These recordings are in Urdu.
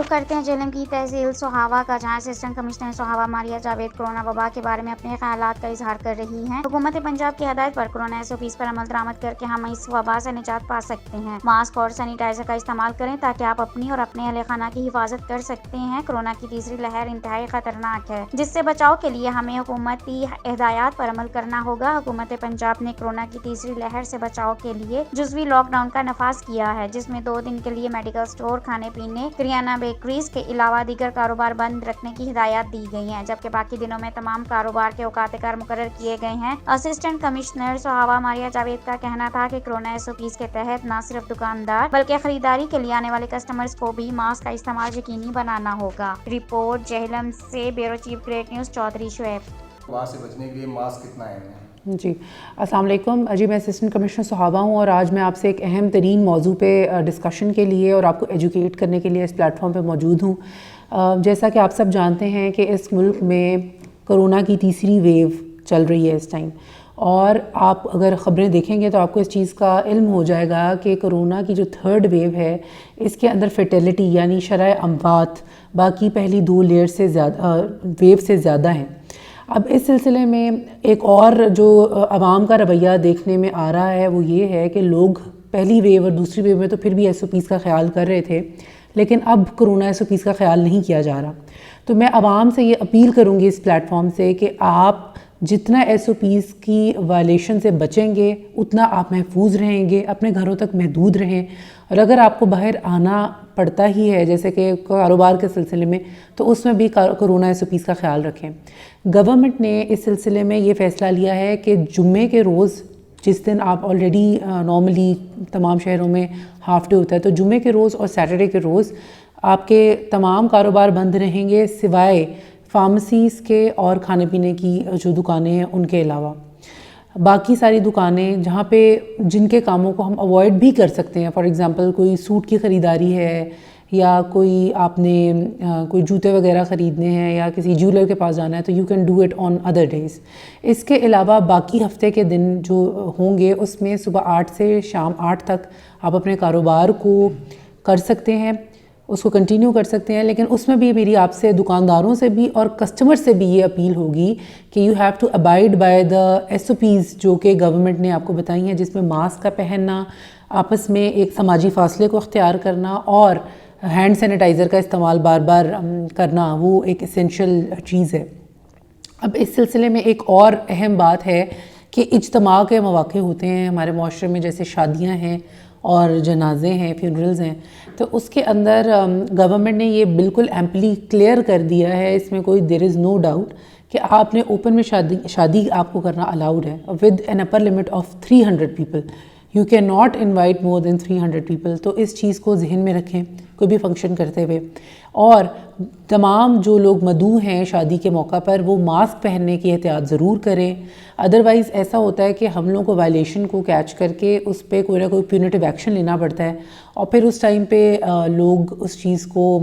رخ کرتے ہیں جہلم کی تحصیل سوہاوا کا، جہاں assistant commissioner Sohawa Maria Javed corona وبا کے بارے میں اپنے خیالات کا اظہار کر رہی ہیں۔ حکومت پنجاب کی ہدایت پر کورونا SOPs پر عمل درآمد کر کے ہم اس وبا سے نجات پا سکتے ہیں۔ ماسک اور سینیٹائزر کا استعمال کریں تاکہ آپ اپنی اور اپنے اہل خانہ کی حفاظت کر سکتے ہیں۔ کورونا کی تیسری لہر انتہائی خطرناک ہے، جس سے بچاؤ کے لیے ہمیں حکومتی ہدایات پر عمل کرنا ہوگا۔ حکومت پنجاب نے کورونا کی تیسری لہر سے بچاؤ کے لیے جزوی لاک ڈاؤن کا نفاذ کیا ہے، جس میں 2 دن کے لیے میڈیکل اسٹور، کھانے پینے، کریانہ، بیکریز کے علاوہ دیگر کاروبار بند رکھنے کی ہدایات دی گئی ہیں، جبکہ باقی دنوں میں تمام کاروبار کے اوقات کار مقرر کیے گئے ہیں۔ اسسٹنٹ کمشنر سوہاوا ماریہ جاوید کا کہنا تھا کہ کورونا SOPs کے تحت نہ صرف دکاندار بلکہ خریداری کے لیے آنے والے کسٹمرز کو بھی ماسک کا استعمال یقینی بنانا ہوگا۔ رپورٹ جہلم سے bureau chief great news Chaudhry Shoaib. وبا سے بچنے کے لیے ماسک کتنا اہم ہے؟ جی السلام علیکم جی، میں اسسٹنٹ کمشنر سوہاوا ہوں اور آج میں آپ سے ایک اہم ترین موضوع پہ ڈسکشن کے لیے اور آپ کو ایجوکیٹ کرنے کے لیے اس پلیٹ فارم پہ موجود ہوں۔ جیسا کہ آپ سب جانتے ہیں کہ اس ملک میں کرونا کی تیسری ویو چل رہی ہے اس ٹائم، اور آپ اگر خبریں دیکھیں گے تو آپ کو اس چیز کا علم ہو جائے گا کہ کرونا کی جو 3rd ویو ہے اس کے اندر فیٹیلٹی یعنی شرح اموات باقی پہلی 2 لیئر سے زیادہ ویو سے زیادہ ہیں۔ اب اس سلسلے میں ایک اور جو عوام کا رویہ دیکھنے میں آ رہا ہے وہ یہ ہے کہ لوگ پہلی ویو اور دوسری ویو میں تو پھر بھی SOPs کا خیال کر رہے تھے، لیکن اب کرونا SOPs کا خیال نہیں کیا جا رہا۔ تو میں عوام سے یہ اپیل کروں گی اس پلیٹ فارم سے کہ آپ جتنا SOPs کی وائلیشن سے بچیں گے اتنا آپ محفوظ رہیں گے، اپنے گھروں تک محدود رہیں، اور اگر آپ کو باہر آنا پڑتا ہی ہے جیسے کہ کاروبار کے سلسلے میں تو اس میں بھی کرونا SOPs کا خیال رکھیں۔ گورنمنٹ نے اس سلسلے میں یہ فیصلہ لیا ہے کہ جمعے کے روز، جس دن آپ آلریڈی نارملی تمام شہروں میں ہاف ڈے ہوتا ہے، تو جمعے کے روز اور سیٹرڈے کے روز آپ کے تمام کاروبار بند رہیں گے سوائے فارمیسیز کے اور کھانے پینے کی جو دکانیں ہیں ان کے علاوہ۔ باقی ساری دکانیں جہاں پہ جن کے کاموں کو ہم اوائڈ بھی کر سکتے ہیں، فار ایگزامپل کوئی سوٹ کی خریداری ہے یا کوئی آپ نے کوئی جوتے وغیرہ خریدنے ہیں یا کسی جیولر کے پاس جانا ہے، تو you can do it on other days. اس کے علاوہ باقی ہفتے کے دن جو ہوں گے اس میں صبح 8 سے شام 8 تک آپ اپنے کاروبار کو کر سکتے ہیں، اس کو کنٹینیو کر سکتے ہیں، لیکن اس میں بھی میری آپ سے دکانداروں سے بھی اور کسٹمر سے بھی یہ اپیل ہوگی کہ you have to abide by the SOPs جو کہ گورنمنٹ نے آپ کو بتائی ہیں، جس میں ماسک کا پہننا، آپس میں ایک سماجی فاصلے کو اختیار کرنا اور ہینڈ سینیٹائزر کا استعمال بار بار کرنا، وہ ایک اسینشل چیز ہے۔ اب اس سلسلے میں ایک اور اہم بات ہے کہ اجتماع کے مواقع ہوتے ہیں ہمارے معاشرے میں، جیسے شادیاں ہیں اور جنازے ہیں، فیونرلز ہیں، تو اس کے اندر گورنمنٹ نے یہ بالکل ایمپلی کلیئر کر دیا ہے، اس میں کوئی دیر از نو ڈاؤٹ کہ آپ نے اوپن میں شادی آپ کو کرنا الاؤڈ ہے with in upper limit of 300 people. You can not invite more than 300 people. تو اس چیز کو ذہن میں رکھیں کوئی بھی فنکشن کرتے ہوئے، اور تمام جو لوگ مدعو ہیں شادی کے موقع پر وہ ماسک پہننے کی احتیاط ضرور کریں، ادروائز ایسا ہوتا ہے کہ ہم لوگوں کو وائلیشن کو کیچ کر کے اس پہ کوئی نہ کوئی پیونیٹیو ایکشن لینا پڑتا ہے، اور پھر اس ٹائم پہ لوگ اس چیز کو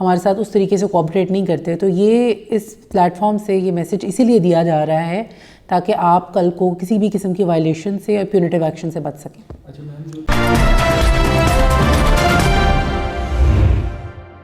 ہمارے ساتھ اس طریقے سے کوآپریٹ نہیں کرتے۔ تو یہ اس پلیٹ فارم سے یہ میسج اسی لیے دیا جا رہا ہے تاکہ آپ کل کو کسی بھی قسم کی وائلیشن سے یا پیونیٹیو ایکشن سے بچ سکیں۔ اچھا میم،